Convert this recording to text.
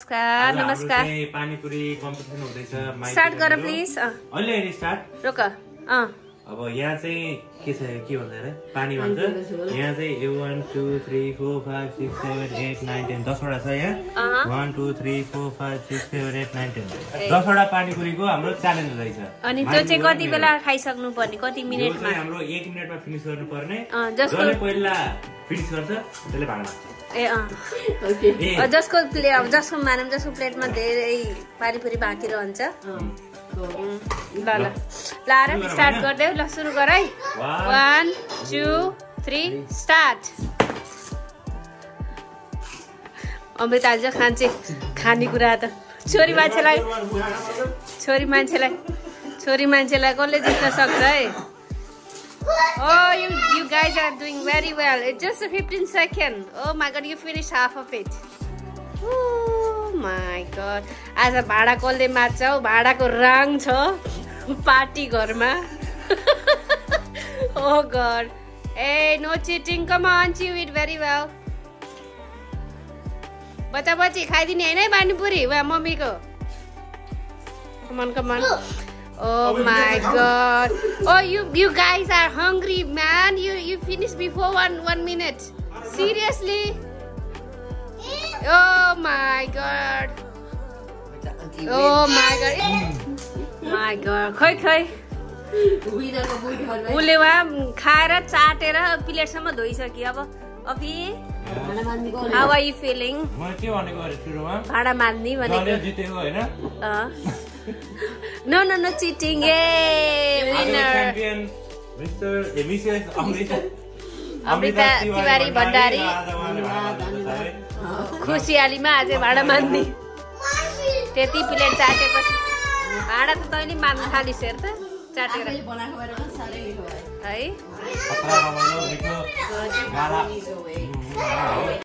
नमस्कार नमस्कार पानीपुरी कम्पिटिसन हुँदैछ स्टार्ट गर प्लिज अहिले स्टार्ट रोक अब यहाँ चाहिँ के छ के भन्छ रे पानी भन्छ यहाँ चाहिँ 1 2 3 4 5 6 7 8 9 10 10 वटा छ यहाँ 1 2 3 4 5 6 7 8 9 10 10 वटा पानीपुरीको हाम्रो च्यालेन्ज हुँदैछ अनि त्यो चाहिँ कति बेला खाइसक्नु पर्ने कति मिनेटमा हाम्रो 1 मिनेटमा फिनिश गर्नु पर्ने जसले पहिला फिनिश गर्छ त्यसले भाग जसको प्लेटमा धेरै पानीपुरी बाँकी रहन्छ ल ल लाएर स्टार्ट गर्दै ल सुरु गर है 1 2 3 स्टार्ट अमृत आज खान्छ खानेकुरा त छोरी मान्छेलाई कसले जित्न सक्छ है Oh, you guys are doing very well. It's just a 15 seconds. Oh my god, you finished half of it. Oh my god. आज भाडा कसले मार्छ हौ भाडाको रङ छ पार्टी घरमा Oh god. Hey, no cheating. Come on, chew it very well. बच्चा बच्ची खाइदिने हैन है पानीपुरी वा मम्मीको Come on. Oh my god. Oh, you guys are hungry, man. You finished before one minute. Seriously? Oh my god. Oh my god. My god. खै उले वा खाएर चाटेर प्लेटसम्म धोइसक्यो अब अभी How are you feeling? म के भनेको अरे सुरुमा भाडा मान्नी भनेको जसले जितेको हैन No cheating. Yay, winner. Champion Mr. Mrs. Amrita Tiwari Bhandari. खुसियालीमा आज भाडा मान्ने त्यति प्लेट चाटेपछि भाडा त तैँले मान्न थालिस् हेर त चाटेर है